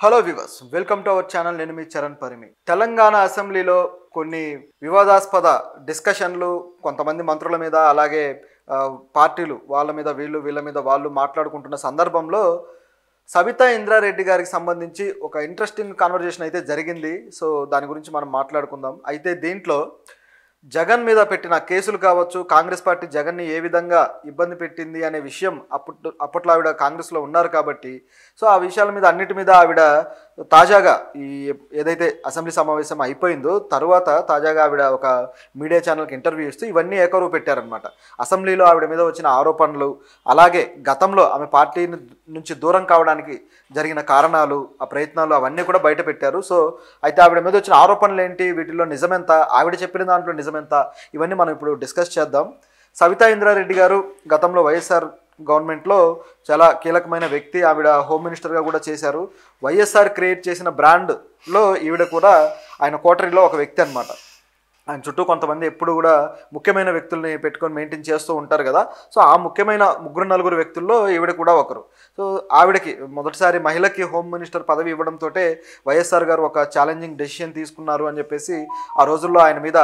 Hello viewers, welcome to our channel. నేను మీ చరణ్ పరిమి. తెలంగాణ అసెంబ్లీలో కొన్ని వివాదాస్పద డిస్కషన్లు కొంతమంది మంత్రుల మీద, అలాగే పార్టీలు వాళ్ళ మీద వీళ్ళ మీద వాళ్ళు మాట్లాడుకుంటున్న సందర్భంలో సబితా ఇంద్రారెడ్డి గారికి సంబంధించి ఒక ఇంట్రెస్టింగ్ కాన్వర్జేషన్ అయితే జరిగింది. సో దాని గురించి మనం మాట్లాడుకుందాం. అయితే దీంట్లో జగన్ మీద పెట్టిన కేసులు కావచ్చు, కాంగ్రెస్ పార్టీ జగన్ని ఏ విధంగా ఇబ్బంది పెట్టింది అనే విషయం అప్పట్లో ఆవిడ కాంగ్రెస్లో ఉన్నారు కాబట్టి సో ఆ విషయాల మీద అన్నిటి మీద ఆవిడ తాజాగా ఏదైతే అసెంబ్లీ సమావేశం అయిపోయిందో తర్వాత తాజాగా ఆవిడ ఒక మీడియా ఛానల్కి ఇంటర్వ్యూ ఇస్తూ ఇవన్నీ ఏకరువు పెట్టారనమాట. అసెంబ్లీలో ఆవిడ మీద వచ్చిన ఆరోపణలు, అలాగే గతంలో ఆమె పార్టీ నుంచి దూరం కావడానికి జరిగిన కారణాలు, ఆ ప్రయత్నాలు అవన్నీ కూడా బయట పెట్టారు. సో అయితే ఆవిడ మీద వచ్చిన ఆరోపణలు ఏంటి, వీటిలో నిజమెంత, ఆవిడ చెప్పిన దాంట్లో నిజమెంత, ఇవన్నీ మనం ఇప్పుడు డిస్కస్ చేద్దాం. సబితా ఇంద్రారెడ్డి గారు గతంలో వైఎస్ఆర్ గవర్నమెంట్లో చాలా కీలకమైన వ్యక్తి. ఆవిడ హోమ్ మినిస్టర్గా కూడా చేశారు. వైఎస్ఆర్ క్రియేట్ చేసిన బ్రాండ్లో ఈవిడ కూడా ఆయన కోటరీలో ఒక వ్యక్తి అనమాట. ఆయన చుట్టూ కొంతమంది ఎప్పుడు కూడా ముఖ్యమైన వ్యక్తుల్ని పెట్టుకొని మెయింటైన్ చేస్తూ ఉంటారు కదా. సో ఆ ముఖ్యమైన నలుగురు వ్యక్తుల్లో ఈవిడ కూడా ఒకరు. సో ఆవిడకి మొదటిసారి మహిళకి హోమ్ మినిస్టర్ పదవి ఇవ్వడంతో వైఎస్ఆర్ గారు ఒక ఛాలెంజింగ్ డెసిషన్ తీసుకున్నారు అని చెప్పేసి ఆ రోజుల్లో ఆయన మీద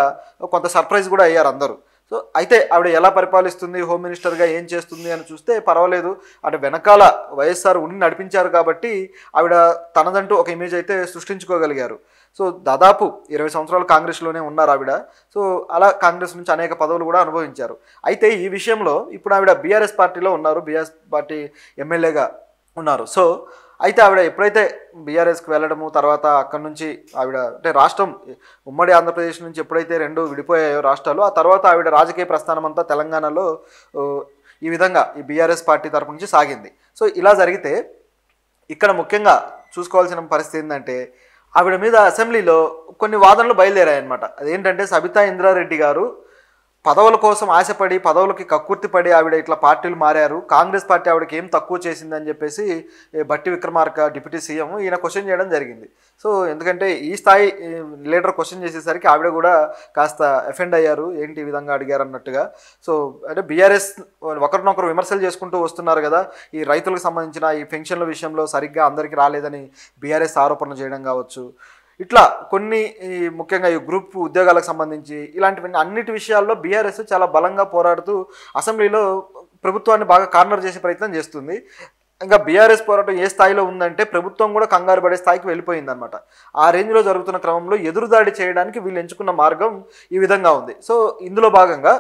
కొంత సర్ప్రైజ్ కూడా అయ్యారు అందరూ. సో అయితే ఆవిడ ఎలా పరిపాలిస్తుంది, హోమ్ మినిస్టర్గా ఏం చేస్తుంది అని చూస్తే పర్వాలేదు, అంటే వెనకాల వైఎస్ఆర్ ఉండి నడిపించారు కాబట్టి ఆవిడ తనదంటూ ఒక ఇమేజ్ అయితే సృష్టించుకోగలిగారు. సో దాదాపు 20 సంవత్సరాలు కాంగ్రెస్లోనే ఉన్నారు ఆవిడ. సో అలా కాంగ్రెస్ నుంచి అనేక పదవులు కూడా అనుభవించారు. అయితే ఈ విషయంలో ఇప్పుడు ఆవిడ బీఆర్ఎస్ పార్టీలో ఉన్నారు, బీఆర్ఎస్ పార్టీ ఎమ్మెల్యేగా ఉన్నారు. సో అయితే ఆవిడ ఎప్పుడైతే బీఆర్ఎస్కి వెళ్ళడము, తర్వాత అక్కడి నుంచి ఆవిడ అంటే రాష్ట్రం ఉమ్మడి ఆంధ్రప్రదేశ్ నుంచి ఎప్పుడైతే రెండు విడిపోయాయో రాష్ట్రాలు, ఆ తర్వాత ఆవిడ రాజకీయ ప్రస్థానం అంతా తెలంగాణలో ఈ విధంగా ఈ బీఆర్ఎస్ పార్టీ తరపు నుంచి సాగింది. సో ఇలా జరిగితే ఇక్కడ ముఖ్యంగా చూసుకోవాల్సిన పరిస్థితి ఏంటంటే ఆవిడ మీద అసెంబ్లీలో కొన్ని వాదనలు బయలుదేరాయన్నమాట. అదేంటంటే సబితా ఇంద్రారెడ్డి గారు పదవుల కోసం ఆశపడి, పదవులకి కక్కుర్తిపడి ఆవిడ ఇట్లా పార్టీలు మారారు, కాంగ్రెస్ పార్టీ ఆవిడకి ఏం తక్కువ చేసిందని చెప్పేసి బట్టి విక్రమార్క డిప్యూటీ సీఎం ఈయన క్వశ్చన్ చేయడం జరిగింది. సో ఎందుకంటే ఈ స్థాయి లీడర్ క్వశ్చన్ చేసేసరికి ఆవిడ కూడా కాస్త ఎఫెండ్ అయ్యారు, ఏంటి ఈ విధంగా అడిగారు అన్నట్టుగా. సో అంటే బీఆర్ఎస్ ఒకరినొకరు విమర్శలు చేసుకుంటూ వస్తున్నారు కదా, ఈ రైతులకు సంబంధించిన ఈ పెన్షన్ల విషయంలో సరిగ్గా అందరికీ రాలేదని బీఆర్ఎస్ ఆరోపణలు చేయడం కావచ్చు, ఇట్లా కొన్ని ముఖ్యంగా ఈ గ్రూప్ ఉద్యోగాలకు సంబంధించి ఇలాంటివన్నీ అన్నిటి విషయాల్లో బీఆర్ఎస్ చాలా బలంగా పోరాడుతూ అసెంబ్లీలో ప్రభుత్వాన్ని బాగా కార్నర్ చేసే ప్రయత్నం చేస్తుంది. ఇంకా బీఆర్ఎస్ పోరాటం ఏ స్థాయిలో ఉందంటే ప్రభుత్వం కూడా కంగారు పడే స్థాయికి వెళ్ళిపోయిందనమాట. ఆ రేంజ్లో జరుగుతున్న క్రమంలో ఎదురుదాడి చేయడానికి వీళ్ళు ఎంచుకున్న మార్గం ఈ విధంగా ఉంది. సో ఇందులో భాగంగా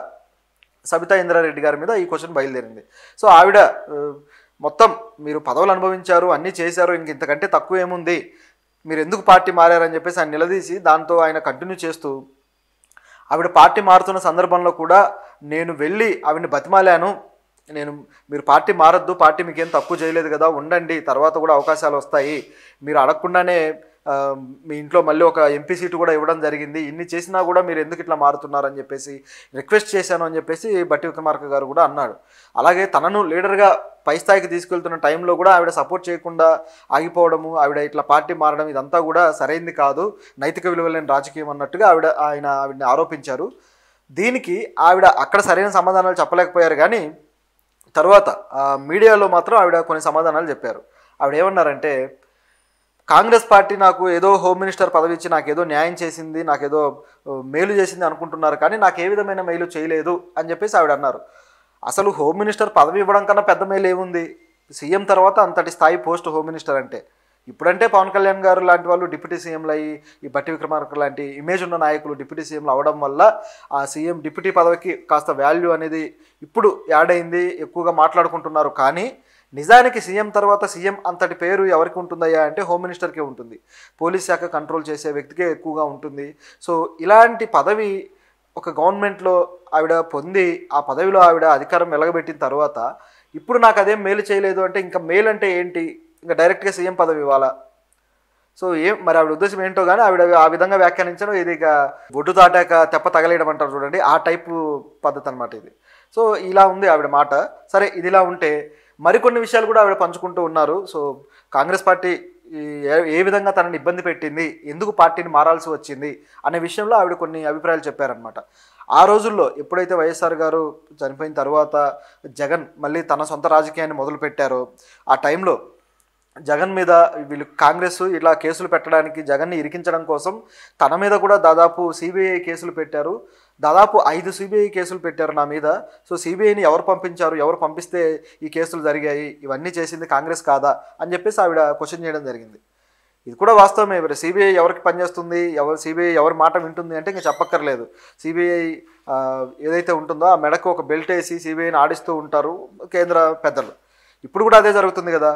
సబితా ఇంద్రారెడ్డి గారి మీద ఈ క్వశ్చన్ బయలుదేరింది. సో ఆవిడ మొత్తం మీరు పదవులు అనుభవించారు, అన్నీ చేశారు, ఇంతకంటే తక్కువ ఏముంది, మీరు ఎందుకు పార్టీ మారారని చెప్పేసి ఆయన నిలదీసి దాంతో ఆయన కంటిన్యూ చేస్తూ ఆవిడ పార్టీ మారుతున్న సందర్భంలో కూడా నేను వెళ్ళి ఆవిడని బతిమాలాను, మీరు పార్టీ మారద్దు, పార్టీ మీకేం తక్కువ చేయలేదు కదా, ఉండండి, తర్వాత కూడా అవకాశాలు వస్తాయి, మీరు అడగకుండానే మీ ఇంట్లో మళ్ళీ ఒక ఎంపీ సీటు కూడా ఇవ్వడం జరిగింది, ఇన్ని చేసినా కూడా మీరు ఎందుకు ఇట్లా మారుతున్నారని చెప్పేసి రిక్వెస్ట్ చేశాను అని చెప్పేసి బట్టి విక్రమార్క గారు కూడా అన్నాడు. అలాగే తనను లీడర్గా పై స్థాయికి తీసుకెళ్తున్న టైంలో కూడా ఆవిడ సపోర్ట్ చేయకుండా ఆగిపోవడము, ఆవిడ ఇట్లా పార్టీ మారడం ఇదంతా కూడా సరైంది కాదు, నైతిక విలువలేని రాజకీయం అన్నట్టుగా ఆవిడని ఆరోపించారు. దీనికి ఆవిడ అక్కడ సరైన సమాధానాలు చెప్పలేకపోయారు, కానీ తర్వాత మీడియాలో మాత్రం ఆవిడ కొన్ని సమాధానాలు చెప్పారు. ఆవిడ ఏమన్నారంటే, కాంగ్రెస్ పార్టీ నాకు ఏదో హోమ్ మినిస్టర్ పదవి ఇచ్చి నాకేదో న్యాయం చేసింది, నాకేదో మేలు చేసింది అనుకుంటున్నారు, కానీ నాకు ఏ విధమైన మేలు చేయలేదు అని చెప్పేసి ఆవిడ అన్నారు. అసలు హోమ్ మినిస్టర్ పదవి ఇవ్వడం కన్నా పెద్ద మేలు ఏముంది, సీఎం తర్వాత అంతటి స్థాయి పోస్ట్ హోమ్ మినిస్టర్ అంటే. ఇప్పుడంటే పవన్ కళ్యాణ్ గారు లాంటి వాళ్ళు డిప్యూటీ సీఎంలు అయ్యి, ఈ బట్టి విక్రమార్క లాంటి ఇమేజ్ ఉన్న నాయకులు డిప్యూటీ సీఎంలు అవ్వడం వల్ల ఆ సీఎం డిప్యూటీ పదవికి కాస్త వాల్యూ అనేది ఇప్పుడు యాడ్ అయింది, ఎక్కువగా మాట్లాడుకుంటున్నారు. కానీ నిజానికి సీఎం తర్వాత సీఎం అంతటి పేరు ఎవరికి ఉంటుందయ్యా అంటే హోమ్ మినిస్టర్కే ఉంటుంది, పోలీస్ శాఖ కంట్రోల్ చేసే వ్యక్తికే ఎక్కువగా ఉంటుంది. సో ఇలాంటి పదవి ఒక గవర్నమెంట్లో ఆవిడ పొంది ఆ పదవిలో ఆవిడ అధికారం వెలగబెట్టిన తర్వాత ఇప్పుడు నాకు అదేం మేలు చేయలేదు అంటే ఇంకా మేలు అంటే ఏంటి, ఇంకా డైరెక్ట్గా సీఎం పదవి ఇవ్వాలా? సో మరి ఆవిడ ఉద్దేశం ఏంటో కానీ ఆవిడ ఆ విధంగా వ్యాఖ్యానించడం ఇది ఇక బొడ్డు దాటాక తెప్ప తగలేయడం అంటారు చూడండి, ఆ టైపు పద్ధతి అనమాట ఇది. సో ఇలా ఉంది ఆవిడ మాట. సరే, ఇది ఇలా ఉంటే మరికొన్ని విషయాలు కూడా ఆవిడ పంచుకుంటూ ఉన్నారు. సో కాంగ్రెస్ పార్టీ ఏ విధంగా తనని ఇబ్బంది పెట్టింది, ఎందుకు పార్టీని మారాల్సి వచ్చింది అనే విషయంలో ఆవిడ కొన్ని అభిప్రాయాలు చెప్పారనమాట. ఆ రోజుల్లో ఎప్పుడైతే వైఎస్ఆర్ గారు చనిపోయిన తర్వాత జగన్ మళ్ళీ తన సొంత రాజకీయాన్ని మొదలుపెట్టారో ఆ టైంలో జగన్ మీద వీళ్ళు కాంగ్రెస్ ఇలా కేసులు పెట్టడానికి, జగన్ని ఇరికించడం కోసం తన మీద కూడా దాదాపు సిబిఐ కేసులు పెట్టారు. దాదాపు 5 సిబిఐ కేసులు పెట్టారు నా మీద. సో సిబిఐని ఎవరు పంపించారు, ఎవరు పంపిస్తే ఈ కేసులు జరిగాయి, ఇవన్నీ చేసింది కాంగ్రెస్ కాదా అని చెప్పేసి ఆవిడ క్వశ్చన్ చేయడం జరిగింది. ఇది కూడా వాస్తవమే. సిబిఐ ఎవరికి పనిచేస్తుంది, సిబిఐ ఎవరి మాట వింటుంది అంటే ఇంకా చెప్పక్కర్లేదు. సిబిఐ ఏదైతే ఉంటుందో ఆ మెడకు ఒక బెల్ట్ వేసి సిబిఐని ఆడిస్తూ ఉంటారు కేంద్ర పెద్దలు. ఇప్పుడు కూడా అదే జరుగుతుంది కదా.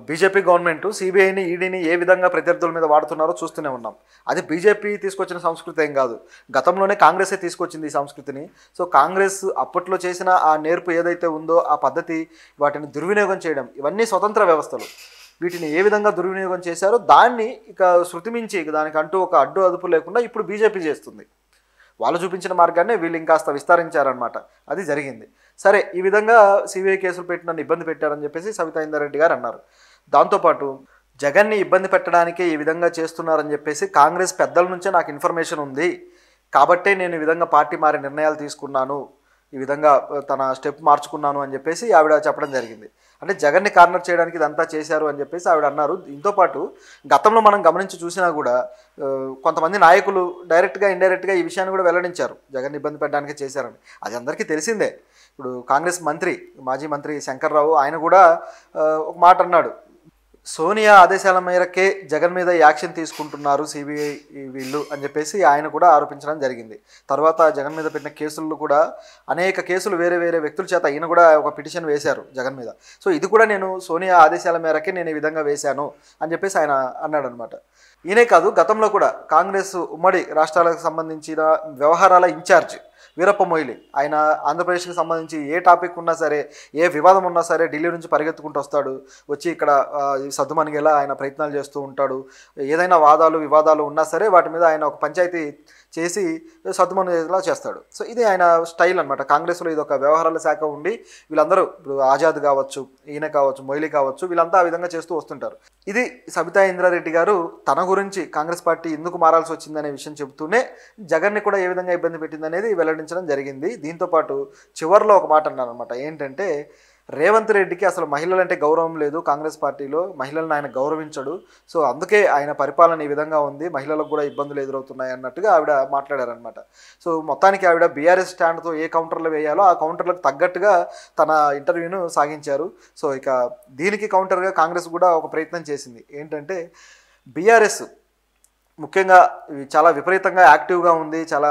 బీజేపీ గవర్నమెంట్ సిబిఐని, ఈడీని ఏ విధంగా ప్రత్యర్థుల మీద వాడుతున్నారో చూస్తూనే ఉన్నాం. అది బీజేపీ తీసుకొచ్చిన సంస్కృతి ఏం కాదు, గతంలోనే కాంగ్రెసే తీసుకొచ్చింది ఈ సంస్కృతిని. సో కాంగ్రెస్ అప్పట్లో చేసిన ఆ నేర్పు ఏదైతే ఉందో ఆ పద్ధతి, వాటిని దుర్వినియోగం చేయడం, ఇవన్నీ స్వతంత్ర వ్యవస్థలు. వీటిని ఏ విధంగా దుర్వినియోగం చేశారో దాన్ని ఇక శృతిమించి దానికంటూ ఒక అడ్డు అదుపు లేకుండా ఇప్పుడు బీజేపీ చేస్తుంది. వాళ్ళు చూపించిన మార్గాన్ని వీళ్ళు ఇంకాస్త విస్తరించారనమాట. అది జరిగింది. సరే, ఈ విధంగా సిబిఐ కేసులు పెట్టి నన్ను ఇబ్బంది పెట్టారని చెప్పేసి సబితా ఇంద్రారెడ్డి గారు అన్నారు. దాంతోపాటు జగన్ని ఇబ్బంది పెట్టడానికే ఈ విధంగా చేస్తున్నారని చెప్పేసి కాంగ్రెస్ పెద్దల నుంచే నాకు ఇన్ఫర్మేషన్ ఉంది, కాబట్టే నేను ఈ విధంగా పార్టీ మారే నిర్ణయాలు తీసుకున్నాను, ఈ విధంగా తన స్టెప్ మార్చుకున్నాను అని చెప్పేసి ఆవిడ చెప్పడం జరిగింది. అంటే జగన్ని కార్నర్ చేయడానికి ఇదంతా చేశారు అని చెప్పేసి ఆవిడ అన్నారు. దీంతోపాటు గతంలో మనం గమనించి చూసినా కూడా కొంతమంది నాయకులు డైరెక్ట్గా ఇండైరెక్ట్గా ఈ విషయాన్ని కూడా వెల్లడించారు, జగన్ ఇబ్బంది పెట్టడానికి చేశారని. అది అందరికీ తెలిసిందే. ఇప్పుడు కాంగ్రెస్ మంత్రి, మాజీ మంత్రి శంకర్రావు ఆయన కూడా ఒక మాట అన్నాడు, సోనియా ఆదేశాల మేరకే జగన్ మీద యాక్షన్ తీసుకుంటున్నారు సిబిఐ వీళ్ళు అని చెప్పేసి ఆయన కూడా ఆరోపించడం జరిగింది. తర్వాత జగన్ మీద పెట్టిన కేసులు కూడా అనేక కేసులు వేరే వేరే వ్యక్తుల చేత ఈయన కూడా ఒక పిటిషన్ వేశారు జగన్ మీద. సో ఇది కూడా నేను సోనియా ఆదేశాల మేరకే నేను ఈ విధంగా వేశాను అని చెప్పేసి ఆయన అన్నాడు అనమాట. ఈయనే కాదు, గతంలో కూడా కాంగ్రెస్ ఉమ్మడి రాష్ట్రాలకు సంబంధించిన వ్యవహారాల ఇన్ఛార్జ్ వీరప్ప మొయిలీ, ఆయన ఆంధ్రప్రదేశ్కి సంబంధించి ఏ టాపిక్ ఉన్నా సరే, ఏ వివాదం ఉన్నా సరే ఢిల్లీ నుంచి పరిగెత్తుకుంటూ వస్తాడు, వచ్చి ఇక్కడ సద్దుమణిగేలా ఆయన ప్రయత్నాలు చేస్తూ ఉంటాడు. ఏదైనా వాదాలు వివాదాలు ఉన్నా సరే వాటి మీద ఆయన ఒక పంచాయతీ చేసి సద్దుమణిగేలా చేస్తాడు. సో ఇది ఆయన స్టైల్ అనమాట. కాంగ్రెస్లో ఇది ఒక వ్యవహారాల శాఖ ఉండి వీళ్ళందరూ, ఇప్పుడు ఆజాద్ కావచ్చు, ఈయన కావచ్చు, మొయిలీ కావచ్చు, వీళ్ళంతా ఆ విధంగా చేస్తూ వస్తుంటారు. ఇది సబితా ఇంద్రారెడ్డి గారు తన గురించి కాంగ్రెస్ పార్టీ ఎందుకు మారాల్సి వచ్చిందనే విషయం చెబుతూనే జగన్ని కూడా ఏ విధంగా ఇబ్బంది పెట్టిందనేది వెల్లడించడం జరిగింది. దీంతోపాటు చివరిలో ఒక మాట అన్నారు అనమాట. ఏంటంటే రేవంత్ రెడ్డికి అసలు మహిళలంటే గౌరవం లేదు, కాంగ్రెస్ పార్టీలో మహిళలను ఆయన గౌరవించడు, సో అందుకే ఆయన పరిపాలన ఈ విధంగా ఉంది, మహిళలకు కూడా ఇబ్బందులు ఎదురవుతున్నాయి అన్నట్టుగా ఆవిడ మాట్లాడారనమాట. సో మొత్తానికి ఆవిడ బీఆర్ఎస్ స్టాండ్తో ఏ కౌంటర్లు వేయాలో ఆ కౌంటర్లకు తగ్గట్టుగా తన ఇంటర్వ్యూను సాగించారు. సో ఇక దీనికి కౌంటర్గా కాంగ్రెస్ కూడా ఒక ప్రయత్నం చేసింది. ఏంటంటే బీఆర్ఎస్ ముఖ్యంగా చాలా విపరీతంగా యాక్టివ్గా ఉంది, చాలా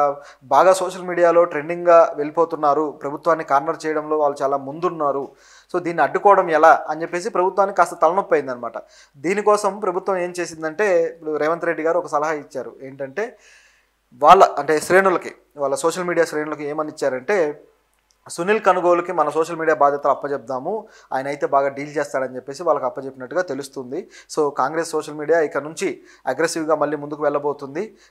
బాగా సోషల్ మీడియాలో ట్రెండింగ్గా వెళ్ళిపోతున్నారు, ప్రభుత్వాన్ని కార్నర్ చేయడంలో వాళ్ళు చాలా ముందున్నారు, సో దీన్ని అడ్డుకోవడం ఎలా అని చెప్పేసి ప్రభుత్వానికి కాస్త తలనొప్పి అయిందనమాట. దీనికోసం ప్రభుత్వం ఏం చేసిందంటే, ఇప్పుడు రేవంత్ రెడ్డి గారు ఒక సలహా ఇచ్చారు. ఏంటంటే అంటే శ్రేణులకి, వాళ్ళ సోషల్ మీడియా శ్రేణులకి ఏమని ఇచ్చారంటే, సునీల్ కనుగోలుకి మన సోషల్ మీడియా బాధ్యతలు అప్పచెప్దాము, ఆయన అయితే బాగా డీల్ చేస్తాడని చెప్పేసి వాళ్ళకి అప్పచెప్పినట్టుగా తెలుస్తుంది. సో కాంగ్రెస్ సోషల్ మీడియా ఇక నుంచి అగ్రెసివ్గా మళ్ళీ ముందుకు వెళ్ళబోతుంది.